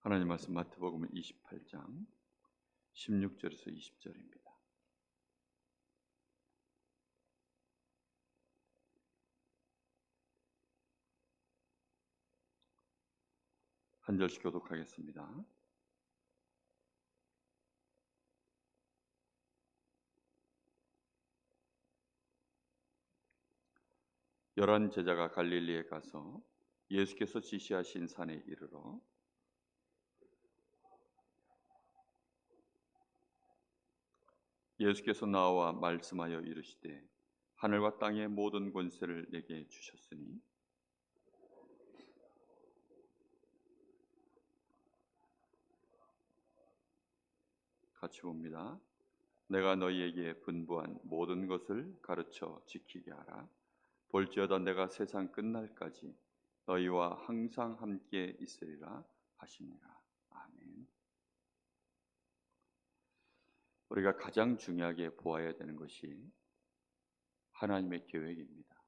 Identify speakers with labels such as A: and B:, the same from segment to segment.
A: 하나님 말씀 마태복음 28장 16절에서 20절입니다. 한 절씩 교독하겠습니다. 열한 제자가 갈릴리에 가서 예수께서 지시하신 산에 이르러 예수께서 나와 말씀하여 이르시되 하늘과 땅의 모든 권세를 내게 주셨으니 같이 봅니다. 내가 너희에게 분부한 모든 것을 가르쳐 지키게 하라. 볼지어다 내가 세상 끝날까지 너희와 항상 함께 있으리라 하시니라. 아멘. 우리가 가장 중요하게 보아야 되는 것이 하나님의 계획입니다.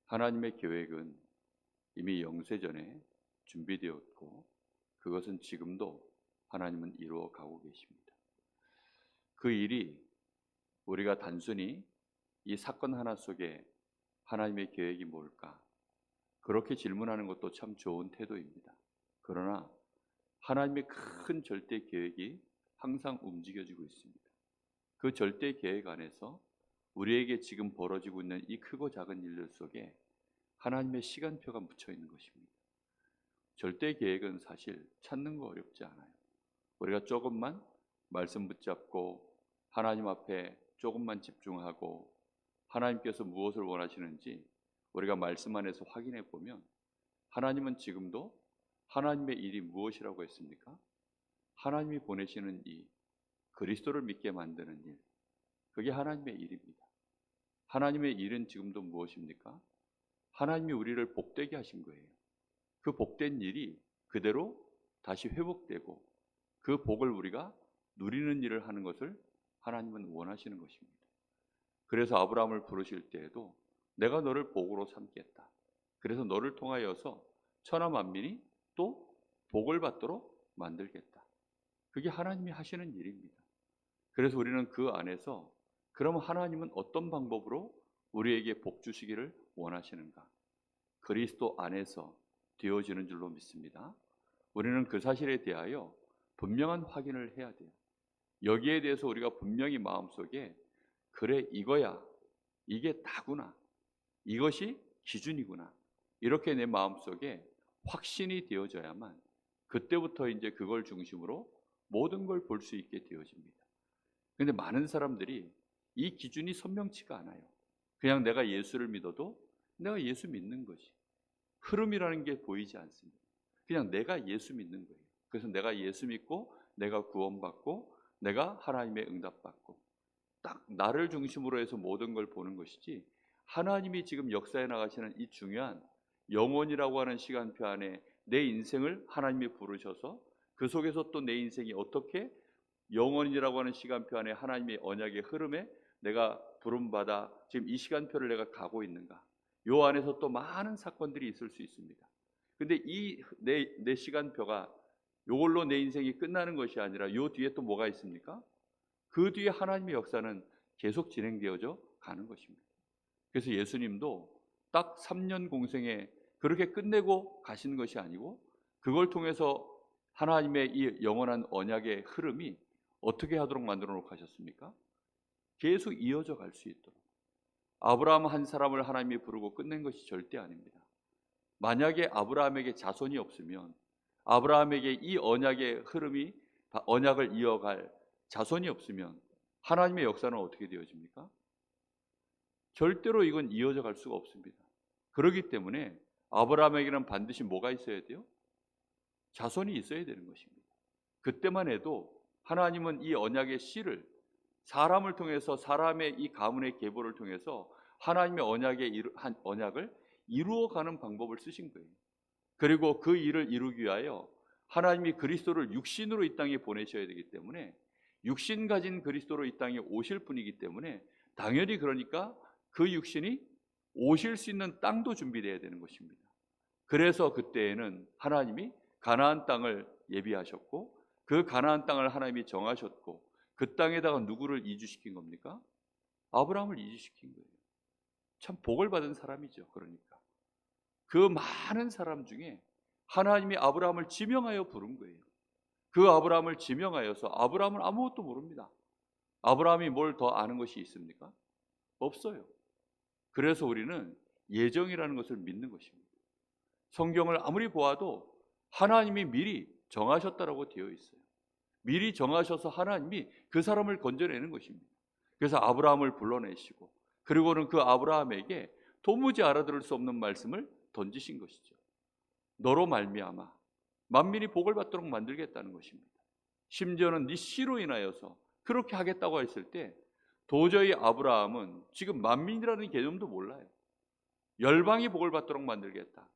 A: 하나님의 계획은 이미 영세전에 준비되었고 그것은 지금도 하나님은 이루어 가고 계십니다. 그 일이 우리가 단순히 이 사건 하나 속에 하나님의 계획이 뭘까? 그렇게 질문하는 것도 참 좋은 태도입니다. 그러나 하나님의 큰 절대 계획이 항상 움직여지고 있습니다. 그 절대 계획 안에서 우리에게 지금 벌어지고 있는 이 크고 작은 일들 속에 하나님의 시간표가 묻혀 있는 것입니다. 절대 계획은 사실 찾는 거 어렵지 않아요. 우리가 조금만 말씀 붙잡고 하나님 앞에 조금만 집중하고 하나님께서 무엇을 원하시는지 우리가 말씀 안에서 확인해 보면 하나님은 지금도 하나님의 일이 무엇이라고 했습니까? 하나님이 보내시는 이 그리스도를 믿게 만드는 일, 그게 하나님의 일입니다. 하나님의 일은 지금도 무엇입니까? 하나님이 우리를 복되게 하신 거예요. 그 복된 일이 그대로 다시 회복되고 그 복을 우리가 누리는 일을 하는 것을 하나님은 원하시는 것입니다. 그래서 아브라함을 부르실 때에도 내가 너를 복으로 삼겠다. 그래서 너를 통하여서 천하 만민이 또 복을 받도록 만들겠다. 그게 하나님이 하시는 일입니다. 그래서 우리는 그 안에서 그럼 하나님은 어떤 방법으로 우리에게 복 주시기를 원하시는가? 그리스도 안에서 되어지는 줄로 믿습니다. 우리는 그 사실에 대하여 분명한 확인을 해야 돼요. 여기에 대해서 우리가 분명히 마음속에 그래 이거야, 이게 다구나, 이것이 기준이구나 이렇게 내 마음속에 확신이 되어져야만 그때부터 이제 그걸 중심으로 모든 걸 볼 수 있게 되어집니다. 그런데 많은 사람들이 이 기준이 선명치가 않아요. 그냥 내가 예수를 믿어도 내가 예수 믿는 것이 흐름이라는 게 보이지 않습니다. 그냥 내가 예수 믿는 거예요. 그래서 내가 예수 믿고 내가 구원받고 내가 하나님의 응답받고 딱 나를 중심으로 해서 모든 걸 보는 것이지 하나님이 지금 역사에 나가시는 이 중요한 영원이라고 하는 시간표 안에 내 인생을 하나님이 부르셔서 그 속에서 또 내 인생이 어떻게 영원이라고 하는 시간표 안에 하나님의 언약의 흐름에 내가 부름받아 지금 이 시간표를 내가 가고 있는가, 요 안에서 또 많은 사건들이 있을 수 있습니다. 근데 이 내 시간표가 요걸로 내 인생이 끝나는 것이 아니라 요 뒤에 또 뭐가 있습니까? 그 뒤에 하나님의 역사는 계속 진행되어져 가는 것입니다. 그래서 예수님도 딱 3년 공생에 그렇게 끝내고 가신 것이 아니고 그걸 통해서 하나님의 이 영원한 언약의 흐름이 어떻게 하도록 만들어 놓고 하셨습니까? 계속 이어져 갈 수 있도록. 아브라함 한 사람을 하나님이 부르고 끝낸 것이 절대 아닙니다. 만약에 아브라함에게 자손이 없으면 아브라함에게 이 언약의 흐름이 언약을 이어갈 자손이 없으면 하나님의 역사는 어떻게 되어집니까? 절대로 이건 이어져 갈 수가 없습니다. 그렇기 때문에 아브라함에게는 반드시 뭐가 있어야 돼요? 자손이 있어야 되는 것입니다. 그때만 해도 하나님은 이 언약의 씨를 사람을 통해서 사람의 이 가문의 계보를 통해서 하나님의 언약을 이루어가는 방법을 쓰신 거예요. 그리고 그 일을 이루기 위하여 하나님이 그리스도를 육신으로 이 땅에 보내셔야 되기 때문에 육신 가진 그리스도로 이 땅에 오실 분이기 때문에 당연히 그러니까 그 육신이 오실 수 있는 땅도 준비되어야 되는 것입니다. 그래서 그때에는 하나님이 가나안 땅을 예비하셨고 그 가나안 땅을 하나님이 정하셨고 그 땅에다가 누구를 이주시킨 겁니까? 아브라함을 이주시킨 거예요. 참 복을 받은 사람이죠. 그러니까 그 많은 사람 중에 하나님이 아브라함을 지명하여 부른 거예요. 그 아브라함을 지명하여서 아브라함은 아무것도 모릅니다. 아브라함이 뭘 더 아는 것이 있습니까? 없어요. 그래서 우리는 예정이라는 것을 믿는 것입니다. 성경을 아무리 보아도 하나님이 미리 정하셨다라고 되어 있어요. 미리 정하셔서 하나님이 그 사람을 건져내는 것입니다. 그래서 아브라함을 불러내시고 그리고는 그 아브라함에게 도무지 알아들을 수 없는 말씀을 던지신 것이죠. 너로 말미암아 만민이 복을 받도록 만들겠다는 것입니다. 심지어는 네 씨로 인하여서 그렇게 하겠다고 했을 때 도저히 아브라함은 지금 만민이라는 개념도 몰라요. 열방이 복을 받도록 만들겠다.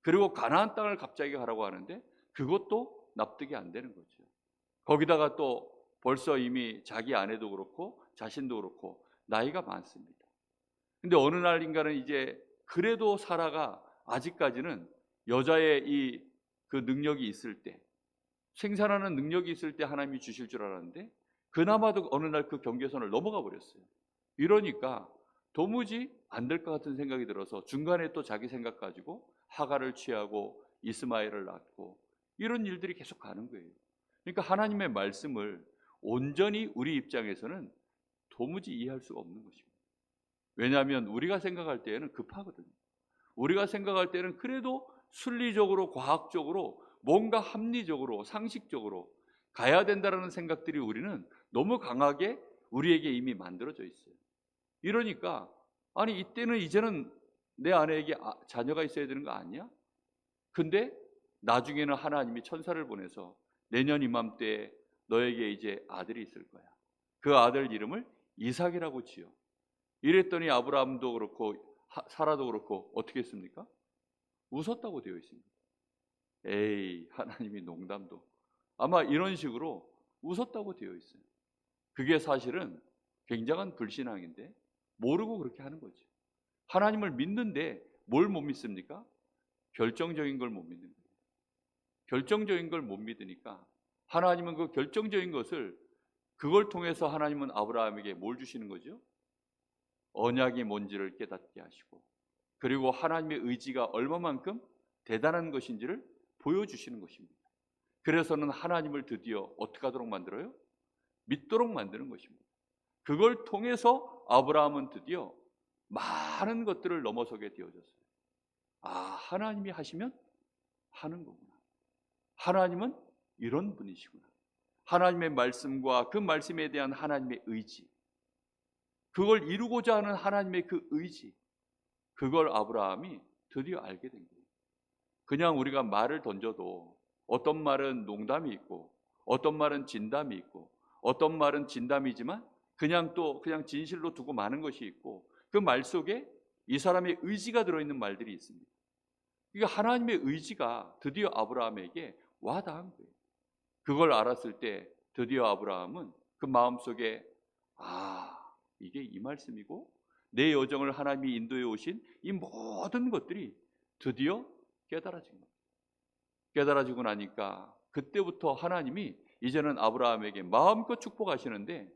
A: 그리고 가나안 땅을 갑자기 가라고 하는데 그것도 납득이 안 되는 거죠. 거기다가 또 벌써 이미 자기 아내도 그렇고 자신도 그렇고 나이가 많습니다. 근데 어느 날인가는 이제 그래도 사라가 아직까지는 여자의 그 능력이 있을 때, 생산하는 능력이 있을 때 하나님이 주실 줄 알았는데 그나마도 어느 날 그 경계선을 넘어가 버렸어요. 이러니까 도무지 안 될 것 같은 생각이 들어서 중간에 또 자기 생각 가지고 하갈을 취하고 이스마엘을 낳고 이런 일들이 계속 가는 거예요. 그러니까 하나님의 말씀을 온전히 우리 입장에서는 도무지 이해할 수가 없는 것입니다. 왜냐하면 우리가 생각할 때에는 급하거든요. 우리가 생각할 때는 그래도 순리적으로 과학적으로 뭔가 합리적으로 상식적으로 가야 된다는 생각들이 우리는 너무 강하게 우리에게 이미 만들어져 있어요. 이러니까 아니 이때는 이제는 내 아내에게 자녀가 있어야 되는 거 아니야? 근데 나중에는 하나님이 천사를 보내서 내년 이맘때에 너에게 이제 아들이 있을 거야. 그 아들 이름을 이삭이라고 지어. 이랬더니 아브라함도 그렇고 사라도 그렇고 어떻게 했습니까? 웃었다고 되어 있습니다. 에이, 하나님이 농담도. 아마 이런 식으로 웃었다고 되어 있어요. 그게 사실은 굉장한 불신앙인데 모르고 그렇게 하는 거죠. 하나님을 믿는데 뭘 못 믿습니까? 결정적인 걸 못 믿는 거예요. 결정적인 걸 못 믿으니까 하나님은 그 결정적인 것을 그걸 통해서 하나님은 아브라함에게 뭘 주시는 거죠? 언약이 뭔지를 깨닫게 하시고 그리고 하나님의 의지가 얼마만큼 대단한 것인지를 보여주시는 것입니다. 그래서는 하나님을 드디어 어떻게 하도록 만들어요? 믿도록 만드는 것입니다. 그걸 통해서 아브라함은 드디어 많은 것들을 넘어서게 되어졌어요. 아, 하나님이 하시면 하는 거구나. 하나님은 이런 분이시구나. 하나님의 말씀과 그 말씀에 대한 하나님의 의지, 그걸 이루고자 하는 하나님의 그 의지, 그걸 아브라함이 드디어 알게 된 거예요. 그냥 우리가 말을 던져도 어떤 말은 농담이 있고 어떤 말은 진담이 있고 어떤 말은 진담이지만 그냥 진실로 두고 마는 것이 있고 그 말 속에 이 사람의 의지가 들어있는 말들이 있습니다. 그러니까 하나님의 의지가 드디어 아브라함에게 와닿은 거예요. 그걸 알았을 때 드디어 아브라함은 그 마음속에 이게 이 말씀이고 내 여정을 하나님이 인도해 오신 이 모든 것들이 드디어 깨달아진 겁니다. 깨달아지고 나니까 그때부터 하나님이 이제는 아브라함에게 마음껏 축복하시는데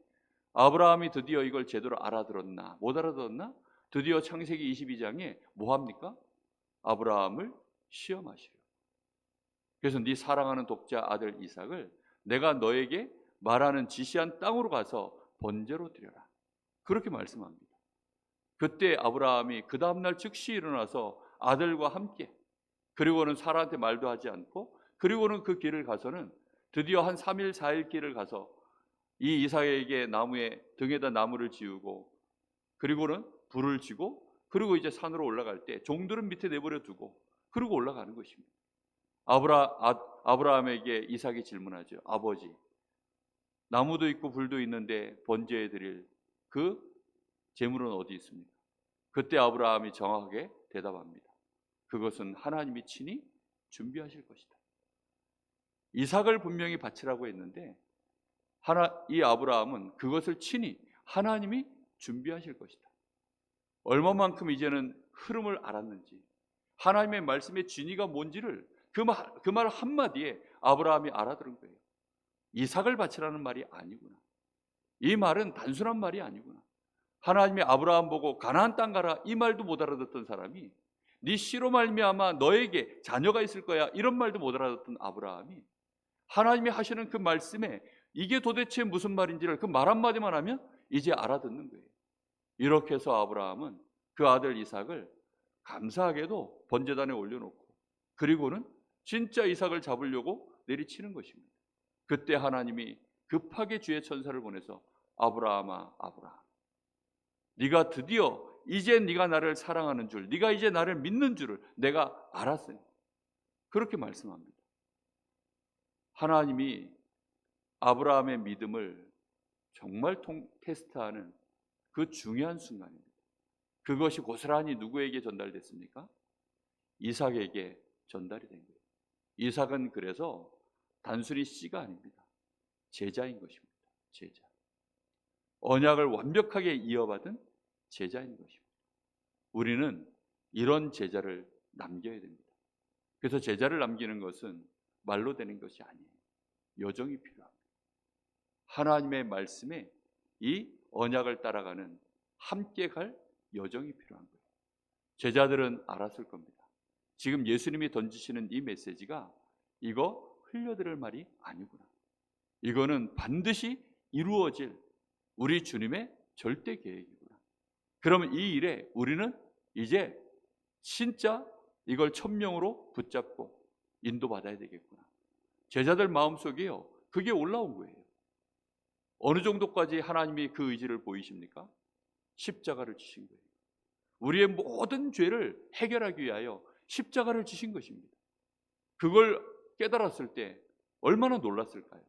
A: 아브라함이 드디어 이걸 제대로 알아들었나 못 알아들었나? 드디어 창세기 22장에 뭐 합니까? 아브라함을 시험하시려. 그래서 네 사랑하는 독자 아들 이삭을 내가 너에게 말하는 지시한 땅으로 가서 번제로 드려라. 그렇게 말씀합니다. 그때 아브라함이 그 다음날 즉시 일어나서 아들과 함께 그리고는 사라한테 말도 하지 않고 그리고는 그 길을 가서는 드디어 한 3일 4일 길을 가서 이 이삭에게 나무에 등에다 나무를 지우고 그리고는 불을 지고 그리고 이제 산으로 올라갈 때 종들은 밑에 내버려 두고 그리고 올라가는 것입니다. 아브라함에게 이삭이 질문하죠. 아버지, 나무도 있고 불도 있는데 번제해 드릴 그 제물은 어디 있습니까? 그때 아브라함이 정확하게 대답합니다. 그것은 하나님이 친히 준비하실 것이다. 이삭을 분명히 바치라고 했는데 이 아브라함은 그것을 친히 하나님이 준비하실 것이다. 얼마만큼 이제는 흐름을 알았는지 하나님의 말씀의 진위가 뭔지를 그 말 한마디에 아브라함이 알아들은 거예요. 이삭을 바치라는 말이 아니구나. 이 말은 단순한 말이 아니구나. 하나님이 아브라함 보고 가나안 땅 가라 이 말도 못 알아듣던 사람이 네 씨로 말미암아 너에게 자녀가 있을 거야 이런 말도 못 알아듣던 아브라함이 하나님이 하시는 그 말씀에 이게 도대체 무슨 말인지를 그 말 한마디만 하면 이제 알아듣는 거예요. 이렇게 해서 아브라함은 그 아들 이삭을 감사하게도 번제단에 올려놓고 그리고는 진짜 이삭을 잡으려고 내리치는 것입니다. 그때 하나님이 급하게 주의 천사를 보내서 아브라함아 아브라함, 네가 드디어 이제 네가 나를 사랑하는 줄, 네가 이제 나를 믿는 줄을 내가 알았어요. 그렇게 말씀합니다. 하나님이 아브라함의 믿음을 정말 테스트하는 그 중요한 순간입니다. 그것이 고스란히 누구에게 전달됐습니까? 이삭에게 전달이 된 거예요. 이삭은 그래서 단순히 씨가 아닙니다. 제자인 것입니다. 제자. 언약을 완벽하게 이어받은 제자인 것입니다. 우리는 이런 제자를 남겨야 됩니다. 그래서 제자를 남기는 것은 말로 되는 것이 아니에요. 여정이 필요합니다. 하나님의 말씀에 이 언약을 따라가는 함께 갈 여정이 필요한 거예요. 제자들은 알았을 겁니다. 지금 예수님이 던지시는 이 메시지가 이거 흘려들을 말이 아니구나. 이거는 반드시 이루어질 우리 주님의 절대 계획이구나. 그러면 이 일에 우리는 이제 진짜 이걸 천명으로 붙잡고 인도받아야 되겠구나. 제자들 마음속에요. 그게 올라온 거예요. 어느 정도까지 하나님이 그 의지를 보이십니까? 십자가를 지신 거예요. 우리의 모든 죄를 해결하기 위하여 십자가를 지신 것입니다. 그걸 깨달았을 때 얼마나 놀랐을까요?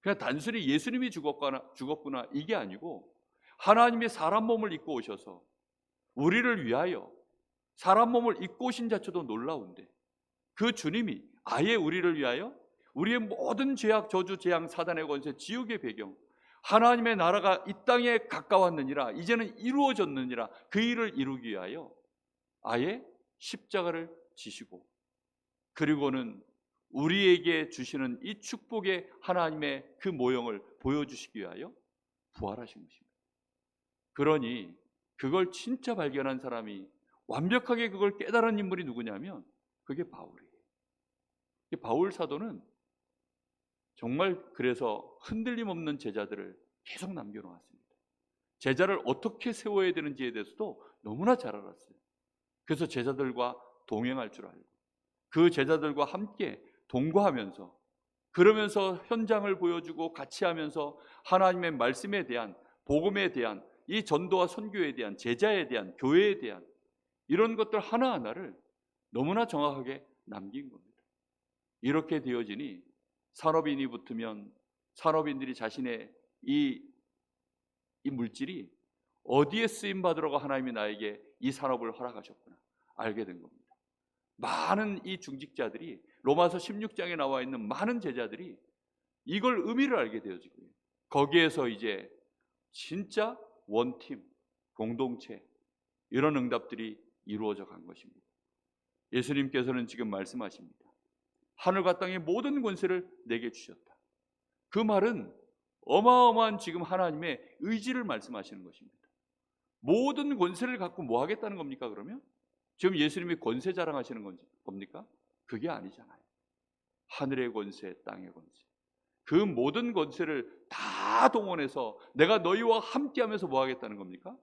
A: 그냥 단순히 예수님이 죽었구나 이게 아니고 하나님이 사람 몸을 입고 오셔서 우리를 위하여 사람 몸을 입고 오신 자체도 놀라운데 그 주님이 아예 우리를 위하여 우리의 모든 죄악, 저주, 재앙, 사단의 권세, 지옥의 배경, 하나님의 나라가 이 땅에 가까웠느니라, 이제는 이루어졌느니라, 그 일을 이루기 위하여 아예 십자가를 지시고 그리고는 우리에게 주시는 이 축복의 하나님의 그 모형을 보여주시기 위하여 부활하신 것입니다. 그러니 그걸 진짜 발견한 사람이 완벽하게 그걸 깨달은 인물이 누구냐면 그게 바울이에요. 바울 사도는 정말 그래서 흔들림 없는 제자들을 계속 남겨놓았습니다. 제자를 어떻게 세워야 되는지에 대해서도 너무나 잘 알았어요. 그래서 제자들과 동행할 줄 알고 그 제자들과 함께 동거하면서 그러면서 현장을 보여주고 같이 하면서 하나님의 말씀에 대한 복음에 대한 이 전도와 선교에 대한 제자에 대한 교회에 대한 이런 것들 하나하나를 너무나 정확하게 남긴 겁니다. 이렇게 되어지니 산업인이 붙으면 산업인들이 자신의 이 물질이 어디에 쓰임 받으라고 하나님이 나에게 이 산업을 허락하셨구나 알게 된 겁니다. 많은 이 중직자들이 로마서 16장에 나와 있는 많은 제자들이 이걸 의미를 알게 되어지고요. 거기에서 이제 진짜 원팀, 공동체 이런 응답들이 이루어져 간 것입니다. 예수님께서는 지금 말씀하십니다. 하늘과 땅의 모든 권세를 내게 주셨다. 그 말은 어마어마한 지금 하나님의 의지를 말씀하시는 것입니다. 모든 권세를 갖고 뭐 하겠다는 겁니까? 그러면 지금 예수님이 권세 자랑하시는 겁니까? 그게 아니잖아요. 하늘의 권세, 땅의 권세, 그 모든 권세를 다 동원해서 내가 너희와 함께하면서 뭐 하겠다는 겁니까?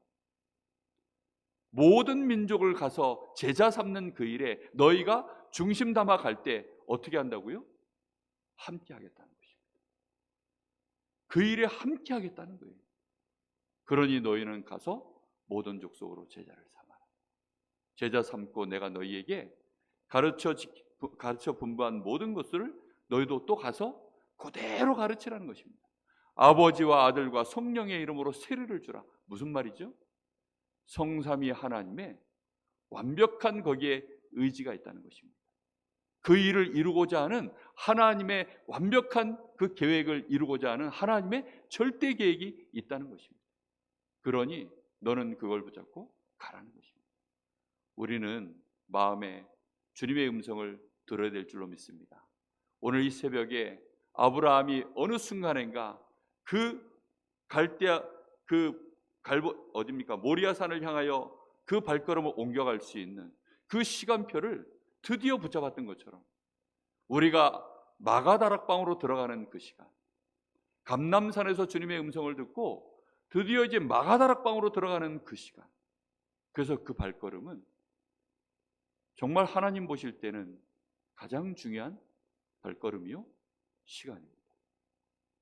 A: 모든 민족을 가서 제자 삼는 그 일에 너희가 중심 담아 갈 때 어떻게 한다고요? 함께 하겠다는 것입니다. 그 일에 함께 하겠다는 거예요. 그러니 너희는 가서 모든 족속으로 제자를 삼아라. 제자 삼고 내가 너희에게 가르쳐 분부한 모든 것을 너희도 또 가서 그대로 가르치라는 것입니다. 아버지와 아들과 성령의 이름으로 세례를 주라. 무슨 말이죠? 성삼위 하나님의 완벽한 거기에 의지가 있다는 것입니다. 그 일을 이루고자 하는 하나님의 완벽한 그 계획을 이루고자 하는 하나님의 절대 계획이 있다는 것입니다. 그러니 너는 그걸 붙잡고 가라는 것입니다. 우리는 마음에 주님의 음성을 들어야 될 줄로 믿습니다. 오늘 이 새벽에 아브라함이 어느 순간인가 그 갈대아 어딥니까? 모리아산을 향하여 그 발걸음을 옮겨갈 수 있는 그 시간표를 드디어 붙잡았던 것처럼 우리가 마가다락방으로 들어가는 그 시간, 감람산에서 주님의 음성을 듣고 드디어 이제 마가다락방으로 들어가는 그 시간, 그래서 그 발걸음은 정말 하나님 보실 때는 가장 중요한 발걸음이요 시간입니다.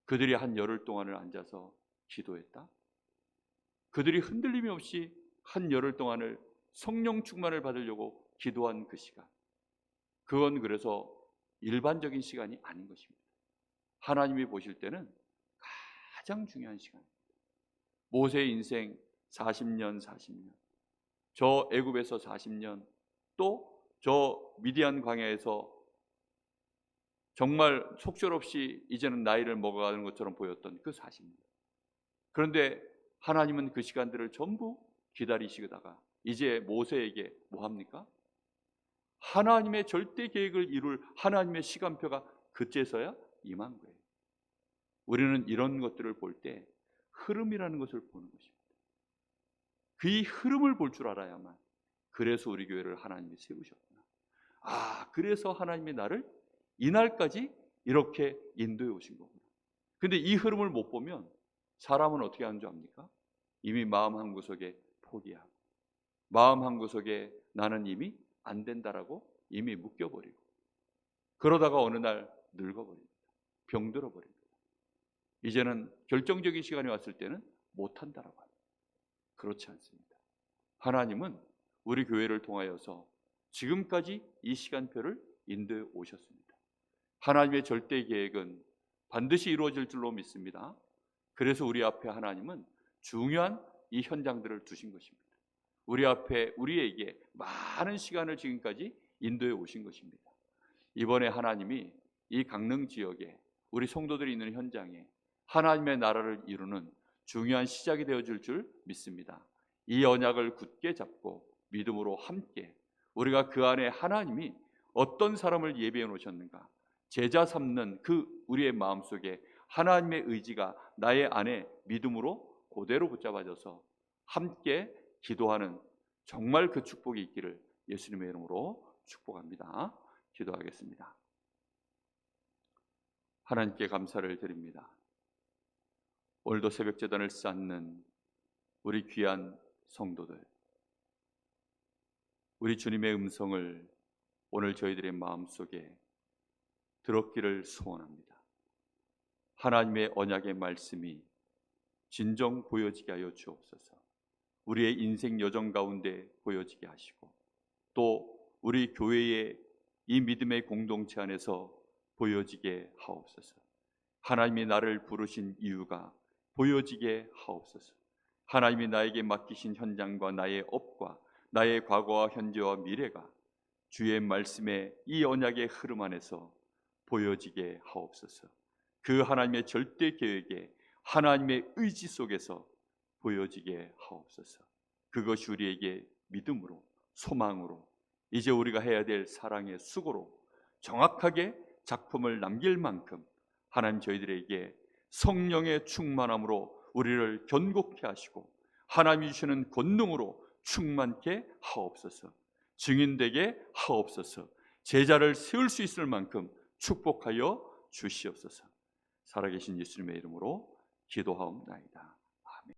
A: 그들이 한 열흘 동안을 앉아서 기도했다. 그들이 흔들림이 없이 한 열흘 동안을 성령 충만을 받으려고 기도한 그 시간, 그건 그래서 일반적인 시간이 아닌 것입니다. 하나님이 보실 때는 가장 중요한 시간입니다. 모세의 인생 40년, 저 애굽에서 40년, 또 저 미디안 광야에서 정말 속절없이 이제는 나이를 먹어가는 것처럼 보였던 그 40년. 그런데 하나님은 그 시간들을 전부 기다리시다가 이제 모세에게 뭐 합니까? 하나님의 절대 계획을 이룰 하나님의 시간표가 그제서야 임한 거예요. 우리는 이런 것들을 볼 때 흐름이라는 것을 보는 것입니다. 그 흐름을 볼 줄 알아야만, 그래서 우리 교회를 하나님이 세우셨구나. 그래서 하나님이 나를 이날까지 이렇게 인도해 오신 거구나. 근데 이 흐름을 못 보면 사람은 어떻게 하는 줄 압니까? 이미 마음 한구석에 포기하고, 마음 한구석에 나는 이미 안 된다라고 이미 묶여버리고, 그러다가 어느 날 늙어버립니다. 병들어버립니다. 이제는 결정적인 시간이 왔을 때는 못한다라고 합니다. 그렇지 않습니다. 하나님은 우리 교회를 통하여서 지금까지 이 시간표를 인도해 오셨습니다. 하나님의 절대 계획은 반드시 이루어질 줄로 믿습니다. 그래서 우리 앞에 하나님은 중요한 이 현장들을 두신 것입니다. 우리 앞에 우리에게 많은 시간을 지금까지 인도해 오신 것입니다. 이번에 하나님이 이 강릉 지역에 우리 성도들이 있는 현장에 하나님의 나라를 이루는 중요한 시작이 되어줄 줄 믿습니다. 이 언약을 굳게 잡고 믿음으로 함께 우리가 그 안에 하나님이 어떤 사람을 예비해 놓으셨는가, 제자 삼는 그 우리의 마음속에 하나님의 의지가 나의 안에 믿음으로 그대로 붙잡아져서 함께 기도하는 정말 그 축복이 있기를 예수님의 이름으로 축복합니다. 기도하겠습니다. 하나님께 감사를 드립니다. 오늘도 새벽 제단을 쌓는 우리 귀한 성도들, 우리 주님의 음성을 오늘 저희들의 마음속에 들었기를 소원합니다. 하나님의 언약의 말씀이 진정 보여지게 하여 주옵소서. 우리의 인생 여정 가운데 보여지게 하시고, 또 우리 교회의 이 믿음의 공동체 안에서 보여지게 하옵소서. 하나님이 나를 부르신 이유가 보여지게 하옵소서. 하나님이 나에게 맡기신 현장과 나의 업과 나의 과거와 현재와 미래가 주의 말씀의 이 언약의 흐름 안에서 보여지게 하옵소서. 그 하나님의 절대 계획에 하나님의 의지 속에서 보여지게 하옵소서. 그것이 우리에게 믿음으로, 소망으로, 이제 우리가 해야 될 사랑의 수고로 정확하게 작품을 남길 만큼 하나님 저희들에게 성령의 충만함으로 우리를 견고케 하시고 하나님이 주시는 권능으로 충만케 하옵소서. 증인되게 하옵소서. 제자를 세울 수 있을 만큼 축복하여 주시옵소서. 살아계신 예수님의 이름으로 기도하옵나이다.